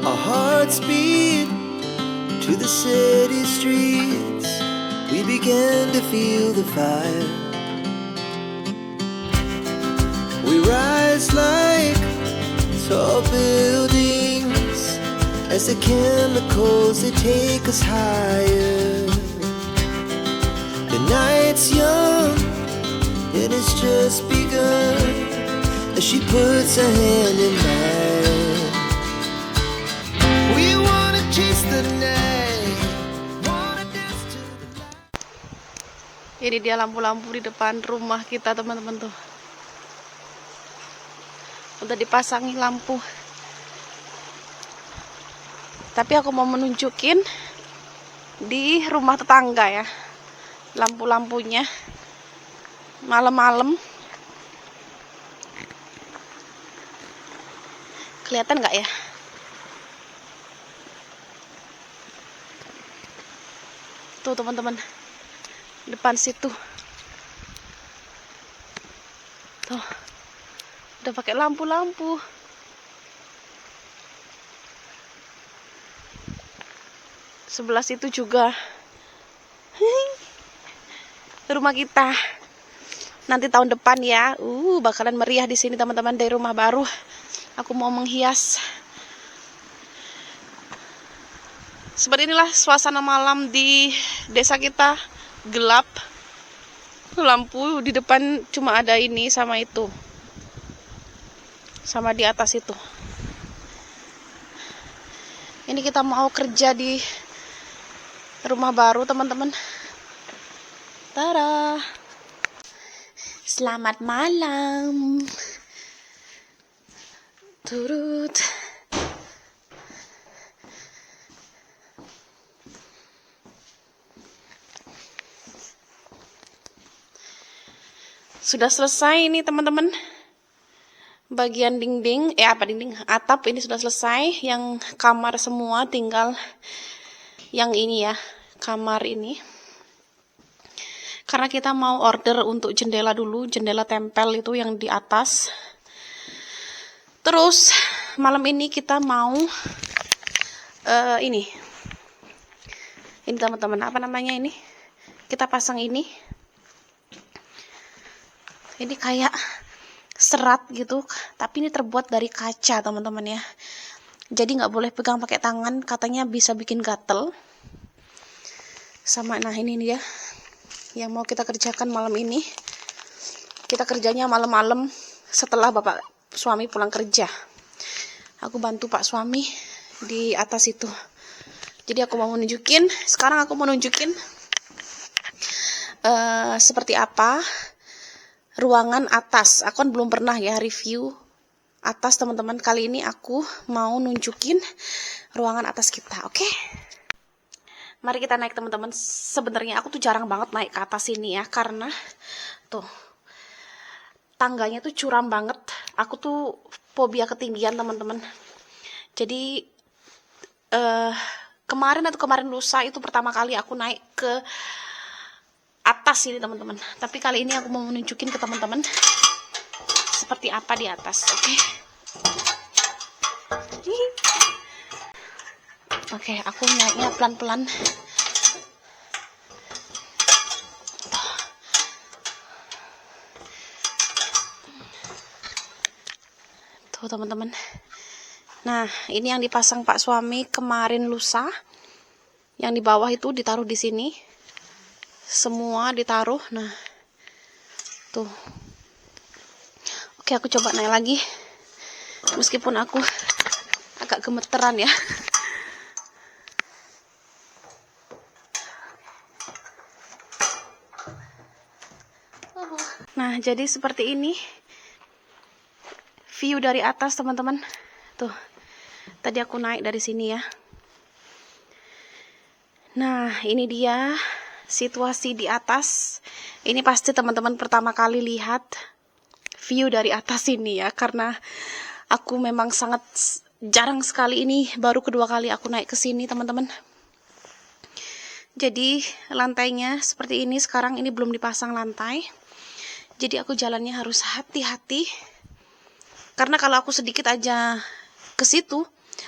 Our hearts beat to the city streets. We began to feel the fire. We rise like tall buildings as the chemicals, they take us higher. The night's young, it has just begun as she puts her hand in mine. We wanna chase the night, wanna dance to the light. Ini dia lampu-lampu di depan rumah kita, teman-teman tuh. Udah dipasangi lampu. Tapi aku mau menunjukin di rumah tetangga ya. Lampu-lampunya malam-malam. Kelihatan nggak ya? Tuh teman-teman, depan situ. Tuh, udah pakai lampu-lampu. Sebelah situ juga. Rumah kita. Nanti tahun depan ya, bakalan meriah di sini teman-teman, dari rumah baru. Aku mau menghias. Seperti inilah suasana malam di desa kita, gelap. Lampu di depan cuma ada ini sama itu. Sama di atas itu. Ini kita mau kerja di rumah baru teman-teman. Tada. Selamat malam. Turut. Sudah selesai ini teman-teman. Bagian dinding, atap ini sudah selesai. Yang kamar semua, tinggal yang ini ya, kamar ini. Karena kita mau order untuk jendela dulu, jendela tempel itu yang di atas. Terus malam ini kita mau ini teman-teman, apa namanya ini? Kita pasang ini. Ini kayak serat gitu, tapi ini terbuat dari kaca teman-teman ya. Jadi nggak boleh pegang pakai tangan, katanya bisa bikin gatel. Sama, nah ini dia yang mau kita kerjakan malam ini. Kita kerjanya malam-malam setelah bapak suami pulang kerja. Aku bantu pak suami di atas itu. Jadi aku mau menunjukin, sekarang aku mau nunjukin seperti apa ruangan atas. Aku kan belum pernah ya review atas teman-teman. Kali ini aku mau nunjukin ruangan atas kita, oke? Mari kita naik teman-teman. Sebenarnya aku tuh jarang banget naik ke atas ini ya, karena tuh tangganya tuh curam banget. Aku tuh fobia ketinggian teman-teman. Jadi kemarin lusa itu pertama kali aku naik ke atas ini teman-teman. Tapi kali ini aku mau menunjukin ke teman-teman seperti apa di atas, oke? Oke, aku naiknya pelan-pelan. Tuh teman-teman. Nah, ini yang dipasang pak suami kemarin lusa. Yang di bawah itu ditaruh di sini. Semua ditaruh. Nah, tuh. Oke, aku coba naik lagi. Meskipun aku agak gemeteran ya. Nah, jadi seperti ini view dari atas teman-teman. Tuh, tadi aku naik dari sini ya. Nah, ini dia situasi di atas. Ini pasti teman-teman pertama kali lihat view dari atas ini ya, karena aku memang sangat jarang sekali, ini baru kedua kali aku naik ke sini teman-teman. Jadi lantainya seperti ini sekarang, ini belum dipasang lantai. Jadi aku jalannya harus hati-hati. Karena kalau aku sedikit aja ke situ,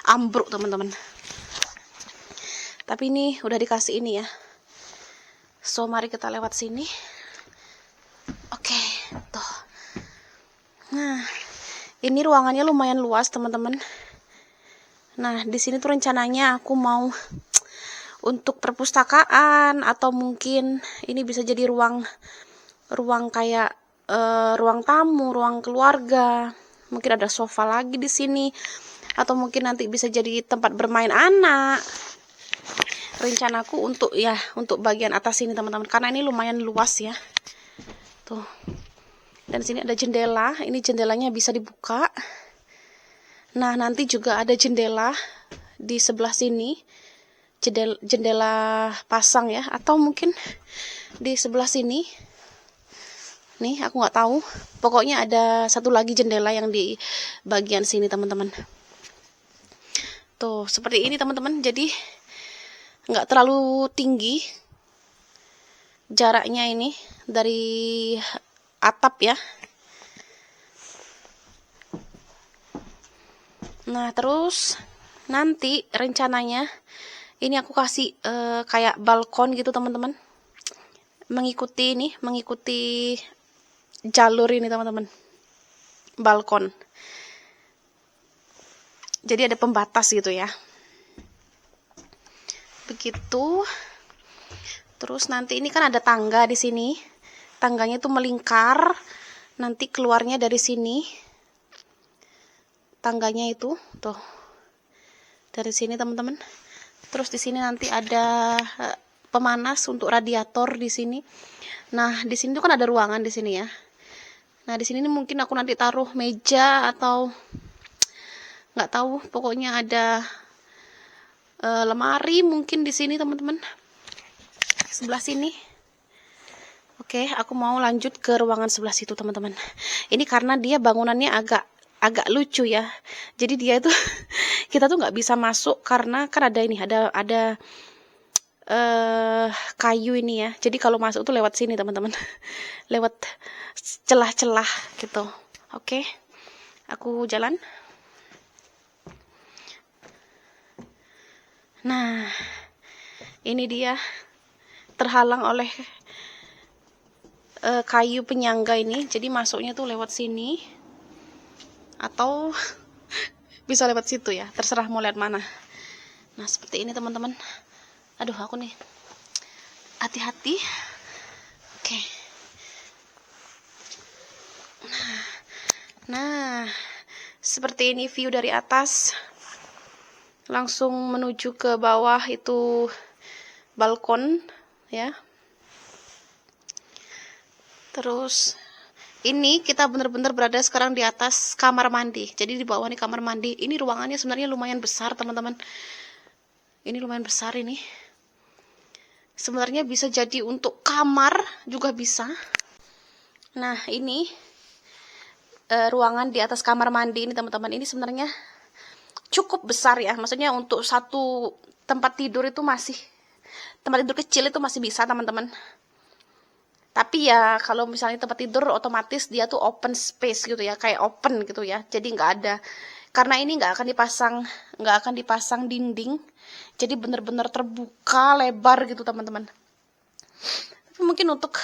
ambruk teman-teman. Tapi ini udah dikasih ini ya. So mari kita lewat sini. Oke, tuh. Nah, ini ruangannya lumayan luas teman-teman. Nah, di sini tuh rencananya aku mau untuk perpustakaan, atau mungkin ini bisa jadi ruang kayak ruang tamu, ruang keluarga. Mungkin ada sofa lagi di sini, atau mungkin nanti bisa jadi tempat bermain anak. Rencanaku untuk bagian atas ini teman-teman, karena ini lumayan luas ya. Tuh. Dan sini ada jendela, ini jendelanya bisa dibuka. Nah, nanti juga ada jendela di sebelah sini. Jendela pasang ya, atau mungkin di sebelah sini. Nih, aku nggak tahu. Pokoknya ada satu lagi jendela yang di bagian sini teman-teman. Tuh, seperti ini teman-teman. Jadi nggak terlalu tinggi jaraknya ini dari atap ya. Nah, terus nanti rencananya ini aku kasih kayak balkon gitu teman-teman. Mengikuti jalur ini teman-teman. Balkon. Jadi ada pembatas gitu ya. Begitu. Terus nanti ini kan ada tangga di sini. Tangganya itu melingkar. Nanti keluarnya dari sini. Tangganya itu tuh. Dari sini teman-teman. Terus di sini nanti ada pemanas untuk radiator di sini. Nah, di sini tuh kan ada ruangan di sini ya. Nah, di sini nih mungkin aku nanti taruh meja atau nggak tahu, pokoknya ada lemari mungkin di sini teman-teman, sebelah sini. Oke, aku mau lanjut ke ruangan sebelah situ teman-teman. Ini karena dia bangunannya agak lucu ya. Jadi dia itu kita tuh nggak bisa masuk karena kan ada ini, ada kayu ini ya. Jadi kalau masuk tuh lewat sini teman-teman, lewat celah-celah gitu. Oke, aku jalan. Nah, ini dia terhalang oleh kayu penyangga ini. Jadi masuknya tuh lewat sini atau bisa lewat situ ya. Terserah mau lihat mana. Nah, seperti ini teman-teman. Aduh, aku nih hati-hati. Oke. Nah, seperti ini view dari atas. Langsung menuju ke bawah itu balkon ya. Terus ini kita benar-benar berada sekarang di atas kamar mandi. Jadi di bawah nih kamar mandi. Ini ruangannya sebenarnya lumayan besar teman-teman. Ini lumayan besar ini. Sebenarnya bisa jadi untuk kamar juga bisa. Nah, ini ruangan di atas kamar mandi ini teman-teman. Ini sebenarnya cukup besar ya, maksudnya untuk satu tempat tidur itu tempat tidur kecil itu masih bisa teman-teman. Tapi ya kalau misalnya tempat tidur otomatis dia tuh open space gitu ya, kayak open gitu ya. Jadi nggak ada, karena ini nggak akan dipasang dinding, jadi benar-benar terbuka lebar gitu teman-teman. Tapi mungkin untuk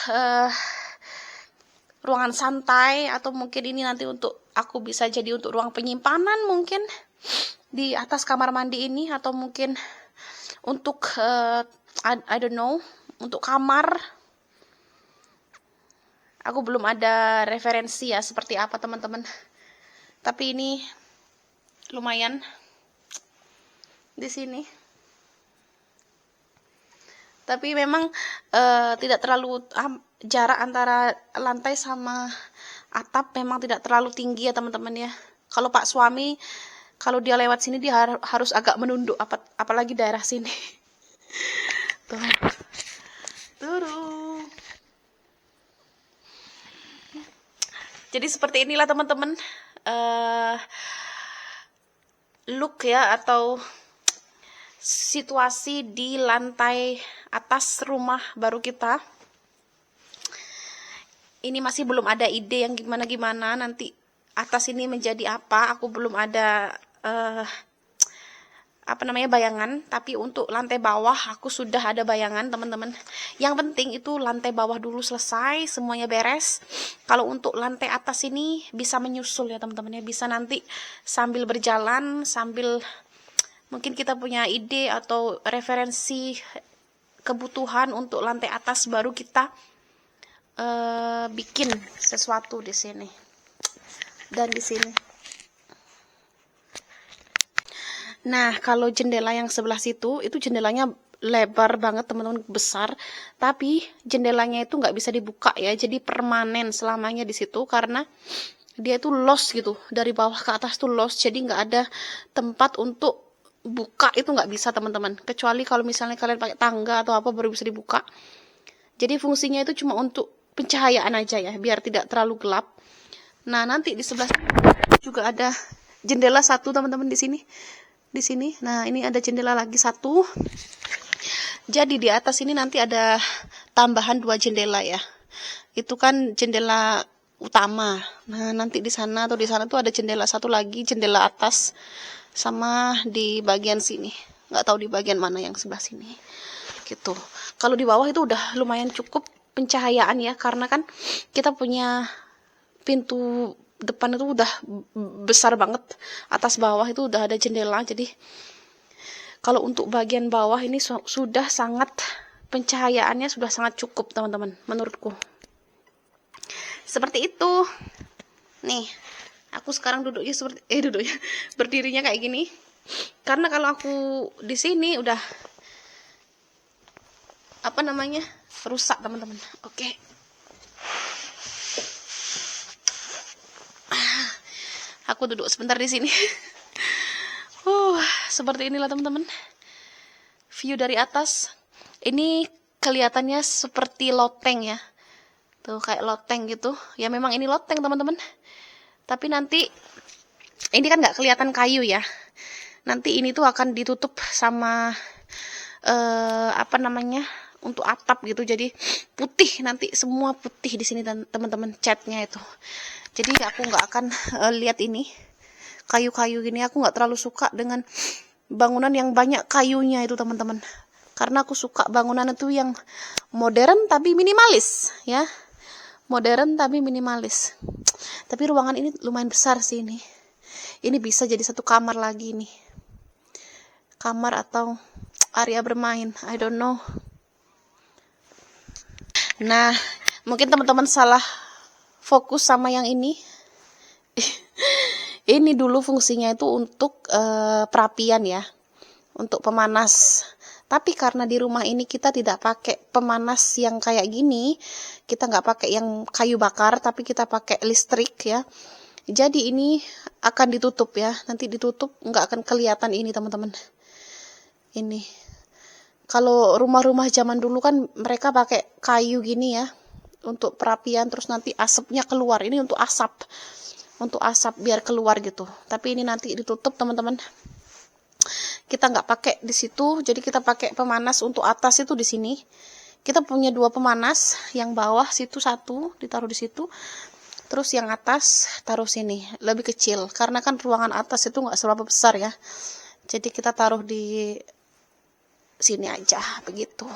ruangan santai, atau mungkin ini nanti untuk aku bisa jadi untuk ruang penyimpanan mungkin di atas kamar mandi ini, atau mungkin untuk I don't know, untuk kamar. Aku belum ada referensi ya seperti apa teman-teman. Tapi ini lumayan di sini. Tapi memang tidak terlalu jarak antara lantai sama atap memang tidak terlalu tinggi ya teman-teman ya. Kalau Pak suami, kalau dia lewat sini dia harus agak menunduk, apalagi daerah sini. Tuh. Turun. Jadi seperti inilah teman-teman look ya, atau situasi di lantai atas rumah baru kita. Ini masih belum ada ide yang gimana-gimana nanti atas ini menjadi apa. Aku belum ada bayangan, tapi untuk lantai bawah aku sudah ada bayangan, teman-teman. Yang penting itu lantai bawah dulu selesai, semuanya beres. Kalau untuk lantai atas ini bisa menyusul ya, teman-teman ya. Bisa nanti sambil berjalan, sambil mungkin kita punya ide atau referensi kebutuhan untuk lantai atas, baru kita bikin sesuatu di sini dan di sini. Nah, kalau jendela yang sebelah situ, itu jendelanya lebar banget, teman-teman, besar. Tapi jendelanya itu nggak bisa dibuka ya, jadi permanen selamanya di situ karena dia itu los gitu, dari bawah ke atas tuh los, jadi nggak ada tempat untuk buka, itu nggak bisa, teman-teman. Kecuali kalau misalnya kalian pakai tangga atau apa baru bisa dibuka. Jadi fungsinya itu cuma untuk pencahayaan aja ya, biar tidak terlalu gelap. Nah, nanti di sebelah juga ada jendela satu, teman-teman, di sini. Nah, ini ada jendela lagi satu. Jadi di atas ini nanti ada tambahan 2 jendela ya. Itu kan jendela utama. Nah, nanti di sana tuh ada jendela satu lagi, jendela atas sama di bagian sini. Nggak tahu di bagian mana yang sebelah sini. Gitu. Kalau di bawah itu udah lumayan cukup pencahayaan ya, karena kan kita punya pintu depan itu udah besar banget, atas bawah itu udah ada jendela. Jadi kalau untuk bagian bawah ini sudah sangat, pencahayaannya sudah sangat cukup, teman-teman, menurutku. Seperti itu. Nih, aku sekarang duduknya berdirinya kayak gini. Karena kalau aku di sini udah rusak, teman-teman. Oke. Aku duduk sebentar di sini. Seperti inilah, teman-teman, view dari atas. Ini kelihatannya seperti loteng ya. Tuh, kayak loteng gitu. Ya memang ini loteng, teman-teman. Tapi nanti ini kan nggak kelihatan kayu ya. Nanti ini tuh akan ditutup sama untuk atap gitu. Jadi putih, nanti semua putih di sini, teman-teman, catnya itu. Jadi aku nggak akan lihat ini kayu-kayu gini. Aku nggak terlalu suka dengan bangunan yang banyak kayunya itu, teman-teman. Karena aku suka bangunan itu yang modern tapi minimalis ya. Modern tapi minimalis. Tapi ruangan ini lumayan besar sih ini. Ini bisa jadi satu kamar lagi nih. Kamar atau area bermain, I don't know. Nah, mungkin teman-teman salah fokus sama yang ini. Ini dulu fungsinya itu untuk perapian ya, untuk pemanas. Tapi karena di rumah ini kita tidak pakai pemanas yang kayak gini, kita nggak pakai yang kayu bakar, tapi kita pakai listrik ya. Jadi ini akan ditutup ya, nanti ditutup, nggak akan kelihatan ini, teman-teman. Ini. Kalau rumah-rumah zaman dulu kan mereka pakai kayu gini ya, untuk perapian, terus nanti asapnya keluar. Ini untuk asap biar keluar gitu. Tapi ini nanti ditutup, teman-teman. Kita nggak pakai di situ, jadi kita pakai pemanas untuk atas itu di sini. Kita punya 2 pemanas, yang bawah situ satu ditaruh di situ, terus yang atas taruh sini, lebih kecil karena kan ruangan atas itu nggak seberapa besar ya. Jadi kita taruh di sini aja begitu.